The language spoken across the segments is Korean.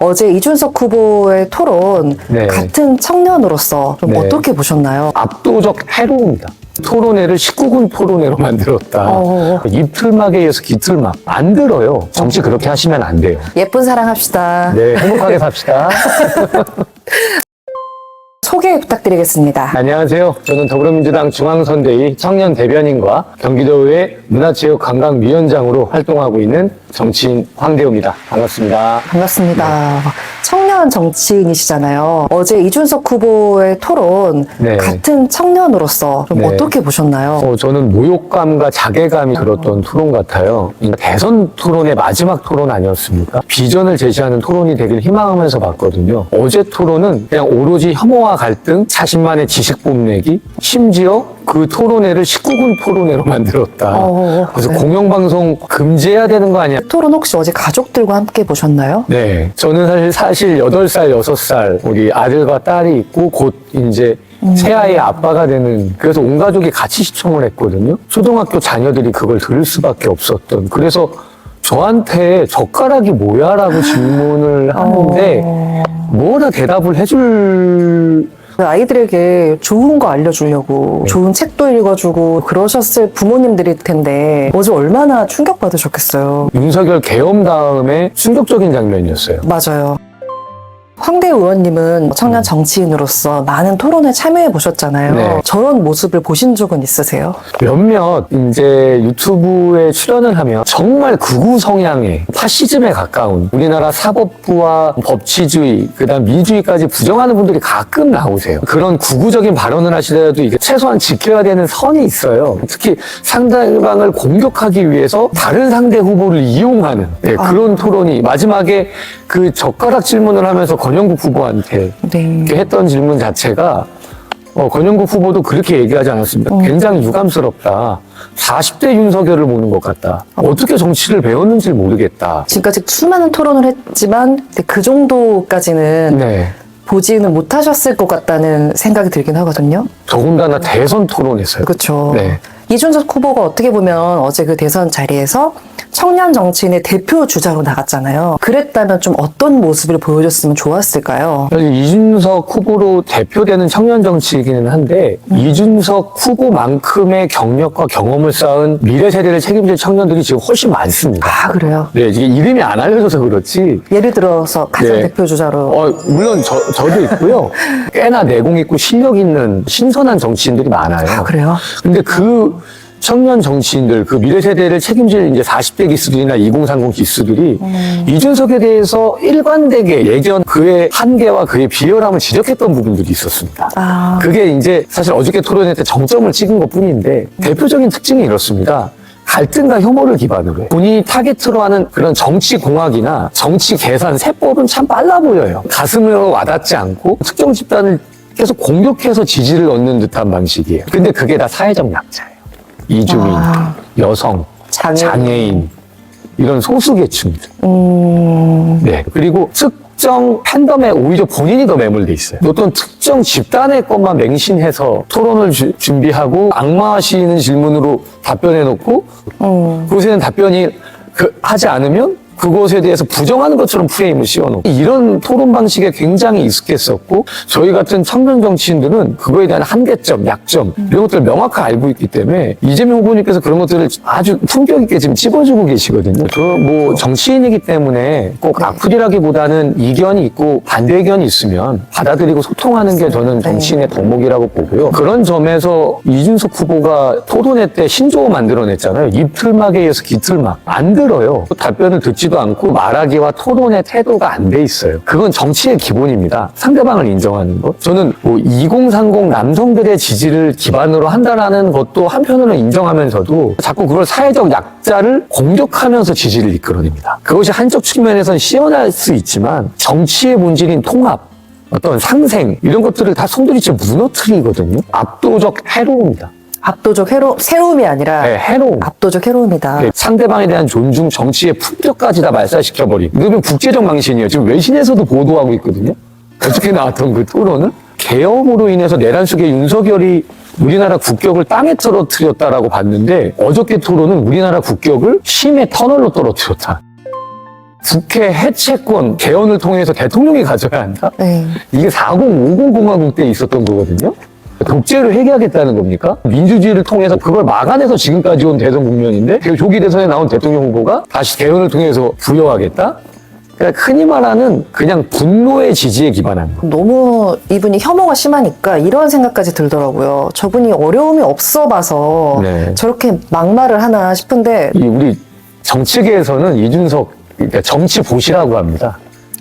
어제 이준석 후보의 토론, 네. 같은 청년으로서 좀 네. 어떻게 보셨나요? 압도적 해로움이다. 토론회를 19군 토론회로 만들었다. 입틀막에 의해서 기틀막. 안 들어요. 정치 그렇게 하시면 안 돼요. 예쁜 사랑합시다. 네, 행복하게 삽시다. 소개 부탁드리겠습니다. 안녕하세요. 저는 더불어민주당 중앙선대위 청년 대변인과 경기도의회 문화체육관광위원장으로 활동하고 있는 정치인 황대호입니다. 반갑습니다. 반갑습니다. 청년 정치인이시잖아요. 어제 이준석 후보의 토론, 네. 같은 청년으로서 좀 네. 어떻게 보셨나요? 저는 모욕감과 자괴감이 들었던 토론 같아요. 대선 토론의 마지막 토론 아니었습니까? 비전을 제시하는 토론이 되길 희망하면서 봤거든요. 어제 토론은 그냥 오로지 혐오와 갈등, 자신만의 지식 뽐내기, 심지어 그 토론회를 19군 토론회로 만들었다. 그래서 네. 공영방송 금지해야 되는 거 아니야? 토론 혹시 어제 가족들과 함께 보셨나요? 네. 저는 사실 8살, 6살 우리 아들과 딸이 있고 곧 이제 새아이의 아빠가 되는, 그래서 온 가족이 같이 시청을 했거든요. 초등학교 자녀들이 그걸 들을 수밖에 없었던. 그래서 저한테 젓가락이 뭐야? 라고 질문을 하는데 뭐라 대답을 해줄 아이들에게 좋은 거 알려주려고 좋은 책도 읽어주고 그러셨을 부모님들일 텐데 어제 얼마나 충격받으셨겠어요. 윤석열 계엄 다음에 충격적인 장면이었어요. 맞아요. 황대 의원님은 청년 정치인으로서 많은 토론에 참여해 보셨잖아요. 네. 저런 모습을 보신 적은 있으세요? 몇몇 이제 유튜브에 출연을 하면 정말 극우 성향의 파시즘에 가까운 우리나라 사법부와 법치주의, 그다음 민주주의까지 부정하는 분들이 가끔 나오세요. 그런 극우적인 발언을 하시더라도 이게 최소한 지켜야 되는 선이 있어요. 특히 상대방을 공격하기 위해서 다른 상대 후보를 이용하는 그런 토론이 마지막에 그 젓가락 질문을 하면서 권영국 후보한테 네. 이렇게 했던 질문 자체가 권영국 후보도 그렇게 얘기하지 않았습니다. 굉장히 유감스럽다. 40대 윤석열을 보는 것 같다. 어떻게 정치를 배웠는지 모르겠다. 지금까지 수많은 토론을 했지만 그 정도까지는 네. 보지는 못하셨을 것 같다는 생각이 들긴 하거든요. 더군다나 대선 토론에서요. 그렇죠. 네. 이준석 후보가 어떻게 보면 어제 그 대선 자리에서 청년 정치인의 대표 주자로 나갔잖아요. 그랬다면 좀 어떤 모습을 보여줬으면 좋았을까요? 사실 이준석 후보로 대표되는 청년 정치이기는 한데 이준석 후보만큼의 경력과 경험을 쌓은 미래 세대를 책임질 청년들이 지금 훨씬 많습니다. 아, 그래요? 네, 이게 이름이 안 알려져서 그렇지. 예를 들어서 가장 네. 대표 주자로. 물론 저도 있고요. 꽤나 내공 있고 실력 있는 신선한 정치인들이 많아요. 아, 그래요? 근데 그 청년 정치인들, 그 미래 세대를 책임질 이제 40대 기수들이나 2030 기수들이 이준석에 대해서 일관되게 예견 그의 한계와 그의 비열함을 지적했던 부분들이 있었습니다. 아. 그게 이제 사실 어저께 토론회 때 정점을 찍은 것 뿐인데 대표적인 특징이 이렇습니다. 갈등과 혐오를 기반으로 해. 본인이 타겟으로 하는 그런 정치 공학이나 정치 계산 세법은 참 빨라 보여요. 가슴으로 와닿지 않고 특정 집단을 계속 공격해서 지지를 얻는 듯한 방식이에요. 근데 그게 다 사회적 약자예요. 이주민, 여성, 장애인 이런 소수계층들. 네. 그리고 특정 팬덤에 오히려 본인이 더 매몰돼 있어요. 어떤 특정 집단의 것만 맹신해서 토론을 준비하고 악마시는 질문으로 답변해놓고 그것에는 답변이 하지 않으면 그것에 대해서 부정하는 것처럼 프레임을 씌워놓고 이런 토론 방식에 굉장히 익숙했었고 저희 같은 청년 정치인들은 그거에 대한 한계점, 약점 이런 것들을 명확하게 알고 있기 때문에 이재명 후보님께서 그런 것들을 아주 품격 있게 지금 찝어주고 계시거든요. 뭐 정치인이기 때문에 꼭 악플이라기보다는 이견이 있고 반대 의견이 있으면 받아들이고 소통하는 게 저는 정치인의 덕목이라고 보고요. 그런 점에서 이준석 후보가 토론회 때 신조어 만들어냈잖아요. 입틀막에 의해서 기틀막. 안 들어요. 답변을 듣지도 않고 말하기와 토론의 태도가 안 돼 있어요. 그건 정치의 기본입니다. 상대방을 인정하는 것. 저는 뭐 2030 남성들의 지지를 기반으로 한다라는 것도 한편으로는 인정하면서도 자꾸 그걸 사회적 약자를 공격하면서 지지를 이끌어냅니다. 그것이 한쪽 측면에서는 시원할 수 있지만 정치의 본질인 통합, 어떤 상생 이런 것들을 다 송두리째 무너뜨리거든요. 압도적 해로움이다. 압도적 세움이 아니라 네, 해로움. 압도적 해로움이다. 네, 상대방에 대한 존중, 정치의 품격까지 다 말살시켜버린. 이건 국제적 망신이에요. 지금 외신에서도 보도하고 있거든요. 어떻게 나왔던 그 토론은? 계엄으로 인해서 내란 속에 윤석열이 우리나라 국격을 땅에 떨어뜨렸다라고 봤는데 어저께 토론은 우리나라 국격을 심의 터널로 떨어뜨렸다. 국회 해체권 개헌을 통해서 대통령이 가져야 한다? 네. 이게 4050 공화국 때 있었던 거거든요. 독재를 회개하겠다는 겁니까? 민주주의를 통해서 그걸 막아내서 지금까지 온 대선 국면인데 조기 대선에 나온 대통령 후보가 다시 개헌을 통해서 부여하겠다? 그러니까 흔히 말하는 그냥 분노의 지지에 기반한 거. 너무 이분이 혐오가 심하니까 이런 생각까지 들더라고요. 저분이 어려움이 없어 봐서 네. 저렇게 막말을 하나 싶은데 우리 정치계에서는 이준석, 그러니까 정치 보시라고 합니다.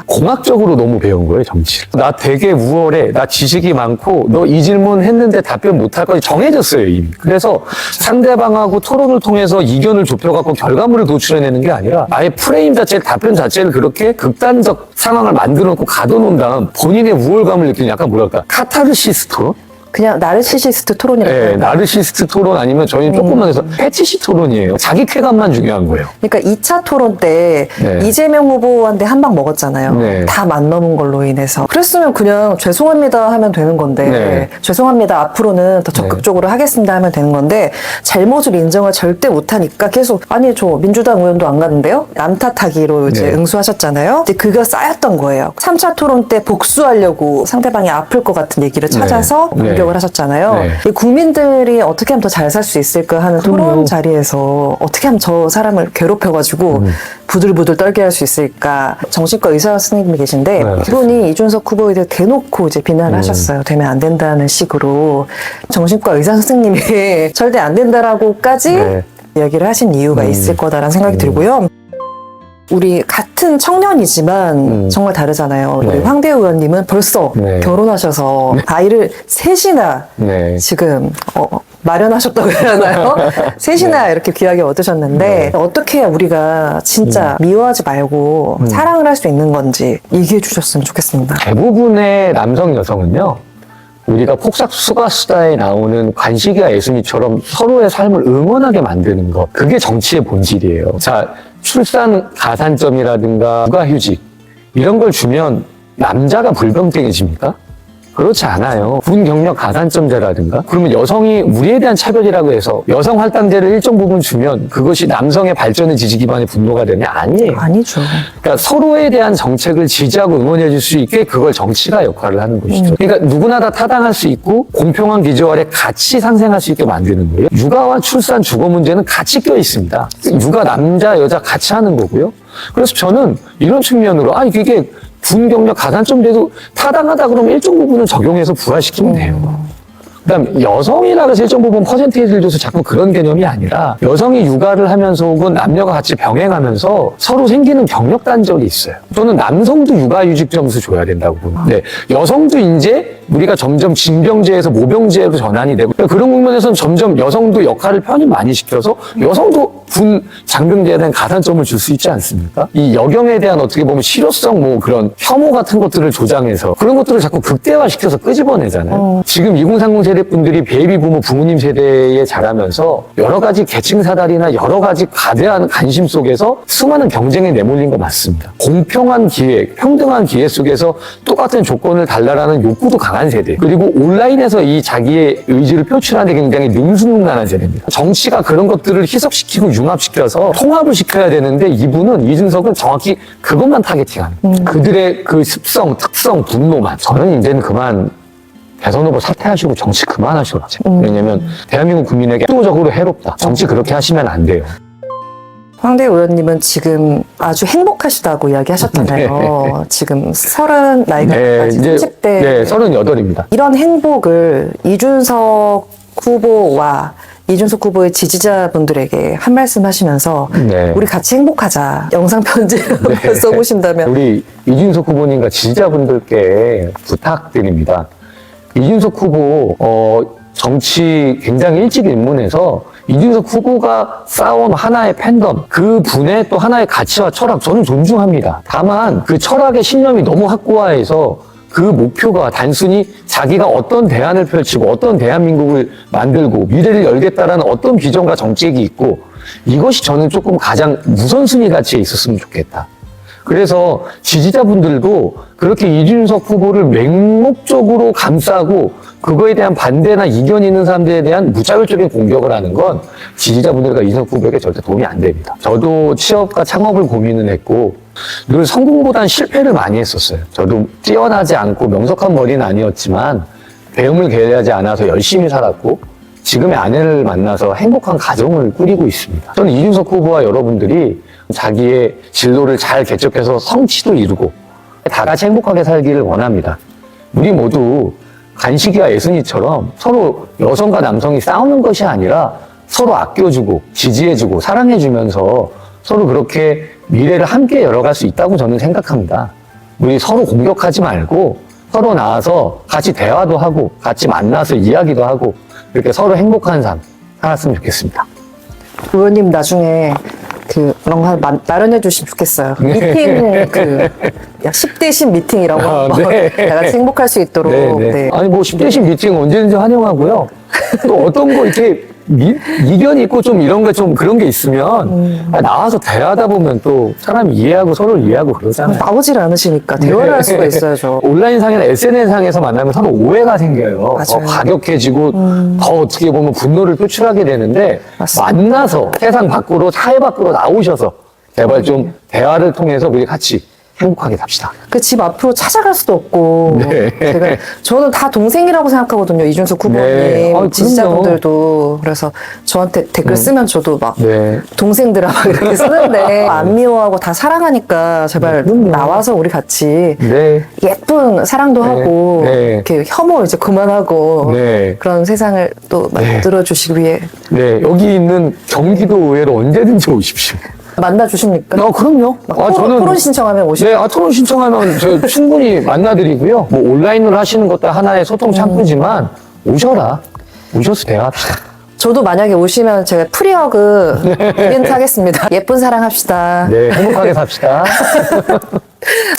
공학적으로 너무 배운 거예요, 정치를. 나 되게 우월해, 나 지식이 많고, 너 이 질문 했는데 답변 못할 거니 정해졌어요, 이미. 그래서 상대방하고 토론을 통해서 이견을 좁혀갖고 결과물을 도출해내는 게 아니라 아예 프레임 자체, 답변 자체를 그렇게 극단적 상황을 만들어 놓고 가둬놓은 다음 본인의 우월감을 느끼는 약간 뭐랄까, 카타르시스 토론? 그냥 나르시시스트 토론이라고 네, 해요. 나르시스트 토론 아니면 저희는 조금만 해서 패치시 토론이에요. 자기 쾌감만 중요한 거예요. 그러니까 2차 토론 때 네. 이재명 후보한테 한 방 먹었잖아요. 네. 다 만 넘은 걸로 인해서. 그랬으면 그냥 죄송합니다 하면 되는 건데 네. 죄송합니다 앞으로는 더 적극적으로 하겠습니다 하면 되는 건데 잘못을 인정을 절대 못하니까 계속 아니 저 민주당 의원도 안 갔는데요? 남 탓하기로 이제 네. 응수하셨잖아요. 이제 그거 쌓였던 거예요. 3차 토론 때 복수하려고 상대방이 아플 것 같은 얘기를 찾아서 네. 공격을 하셨잖아요. 네. 이 국민들이 어떻게 하면 더 잘 살 수 있을까 하는 토론 자리에서 어떻게 하면 저 사람을 괴롭혀가지고 부들부들 떨게 할 수 있을까. 정신과 의사 선생님이 계신데 네. 그분이 이준석 후보에 대해 대놓고 이제 비난을 하셨어요. 되면 안 된다는 식으로. 정신과 의사 선생님이 절대 안 된다라고까지 네. 이야기를 하신 이유가 있을 거다라는 생각이 들고요. 우리 같은 청년이지만 정말 다르잖아요. 우리 네. 황대 의원님은 벌써 네. 결혼하셔서 아이를 셋이나 네. 지금 마련하셨다고 해야 하나요? 셋이나 이렇게 귀하게 얻으셨는데 어떻게 해야 우리가 진짜 미워하지 말고 사랑을 할 수 있는 건지 얘기해 주셨으면 좋겠습니다. 대부분의 남성 여성은요, 우리가 폭삭 수가수다에 나오는 관식이와 예수미처럼 서로의 삶을 응원하게 만드는 것, 그게 정치의 본질이에요. 자, 출산 가산점이라든가 육아휴직 이런 걸 주면 남자가 불평등해집니까? 그렇지 않아요. 군 경력 가산점제라든가 그러면 여성이 우리에 대한 차별이라고 해서 여성 할당제를 일정 부분 주면 그것이 남성의 발전의 지지 기반의 분노가 되냐? 아니에요. 아니죠. 그러니까 서로에 대한 정책을 지지하고 응원해 줄 수 있게 그걸 정치가 역할을 하는 것이죠. 그러니까 누구나 다 타당할 수 있고 공평한 기조 아래 같이 상생할 수 있게 만드는 거예요. 육아와 출산 주거 문제는 같이 껴 있습니다. 육아 남자 여자 같이 하는 거고요. 그래서 저는 이런 측면으로 이게 군 경력 가산점제도 타당하다 그러면 일정 부분은 적용해서 부활시키면 돼요. 그다음 여성이라고 해서 일정 부분 퍼센테이지를 줘서 자꾸 그런 개념이 아니라 여성이 육아를 하면서 혹은 남녀가 같이 병행하면서 서로 생기는 경력 단절이 있어요. 저는 남성도 육아휴직 점수 줘야 된다고 봅니다. 네, 여성도 이제 우리가 점점 징병제에서 모병제로 전환이 되고 그런 국면에서는 점점 여성도 역할을 편입 많이 시켜서 여성도 군 장병제에 대한 가산점을 줄 수 있지 않습니까? 이 여경에 대한 어떻게 보면 실효성 뭐 그런 혐오 같은 것들을 조장해서 그런 것들을 자꾸 극대화시켜서 끄집어내잖아요. 지금 2030 세대 분들이 베이비 부모 부모님 세대에 자라면서 여러 가지 계층 사다리나 여러 가지 가대한 관심 속에서 수많은 경쟁에 내몰린 거 맞습니다. 공평한 기회, 평등한 기회 속에서 똑같은 조건을 달라라는 욕구도 강한 세대. 그리고 온라인에서 이 자기의 의지를 표출하는 데 굉장히 능수능란한 세대입니다. 정치가 그런 것들을 희석시키고 융합시켜서 통합을 시켜야 되는데 이준석은 정확히 그것만 타겟팅하는 그들의 그 습성, 특성, 분노만. 저는 이제는 그만 대선 후보 사퇴하시고 정치 그만하시고 왜냐면 대한민국 국민에게 압도적으로 해롭다. 정치 그렇게 하시면 안 돼요. 황대 의원님은 지금 아주 행복하시다고 이야기하셨잖아요. 지금 30 나이가 아직 30대. 네, 38입니다. 이런 행복을 이준석 후보와 이준석 후보의 지지자분들에게 한 말씀 하시면서 네. 우리 같이 행복하자. 영상 편지를 써보신다면. 우리 이준석 후보님과 지지자분들께 부탁드립니다. 이준석 후보 정치 굉장히 일찍 입문해서 이준석 후보가 쌓아온 하나의 팬덤, 그 분의 또 하나의 가치와 철학 저는 존중합니다. 다만 그 철학의 신념이 너무 확고화해서 그 목표가 단순히 자기가 어떤 대안을 펼치고 어떤 대한민국을 만들고 미래를 열겠다라는 어떤 비전과 정책이 있고 이것이 저는 조금 가장 우선순위 가치에 있었으면 좋겠다. 그래서 지지자분들도 그렇게 이준석 후보를 맹목적으로 감싸고 그거에 대한 반대나 이견이 있는 사람들에 대한 무차별적인 공격을 하는 건 지지자분들과 이준석 후보에게 절대 도움이 안 됩니다. 저도 취업과 창업을 고민을 했고 늘 성공보단 실패를 많이 했었어요. 저도 뛰어나지 않고 명석한 머리는 아니었지만 배움을 게을리하지 않아서 열심히 살았고 지금의 아내를 만나서 행복한 가정을 꾸리고 있습니다. 저는 이준석 후보와 여러분들이 자기의 진로를 잘 개척해서 성취도 이루고 다 같이 행복하게 살기를 원합니다. 우리 모두 간식이와 예순이처럼 서로 여성과 남성이 싸우는 것이 아니라 서로 아껴주고 지지해주고 사랑해주면서 서로 그렇게 미래를 함께 열어갈 수 있다고 저는 생각합니다. 우리 서로 공격하지 말고 서로 나와서 같이 대화도 하고 같이 만나서 이야기도 하고 이렇게 서로 행복한 삶 살았으면 좋겠습니다. 의원님 나중에 그런 거 마련해 주시면 좋겠어요. 미팅 10대 10 미팅이라고 네. 다 같이 행복할 수 있도록. 네. 아니 뭐 10대 10 미팅 언제든지 환영하고요. 또 어떤 거 이렇게 이견이 있고 좀 이런 게 좀 그런 게 있으면 나와서 대화하다 보면 또 사람이 이해하고 서로 이해하고 그러잖아요. 나오질 않으시니까 대화를 할 수가 있어야죠. 온라인상이나 SNS상에서 만나면 서로 오해가 생겨요. 더 맞아요. 과격해지고 더 어떻게 보면 분노를 표출하게 되는데 맞습니다. 만나서 세상 밖으로 사회 밖으로 나오셔서 제발 좀 대화를 통해서 우리 같이 행복하게 삽시다. 그 집 앞으로 찾아갈 수도 없고. 네. 저는 다 동생이라고 생각하거든요. 이준석 후보님. 네. 아, 지지자분들도. 그래서 저한테 댓글 쓰면 저도 막 네. 동생들아 막 이렇게 쓰는데 안 미워하고 다 사랑하니까 제발 그럼요. 나와서 우리 같이 네. 예쁜 사랑도 네. 하고 네. 이렇게 혐오 이제 그만하고 네. 그런 세상을 또 만들어 주시기 위해 네. 여기 있는 경기도 의회로 언제든지 오십시오. 만나 주십니까? 그럼요. 토론 신청하면 오시죠. 네, 토론 신청하면 저 충분히 만나드리고요. 뭐 온라인으로 하시는 것도 하나의 소통 창구지만 오셔라. 오셔서 대화합시다. 저도 만약에 오시면 제가 프리허그 이벤트 하겠습니다. 예쁜 사랑 합시다. 네, 행복하게 삽시다.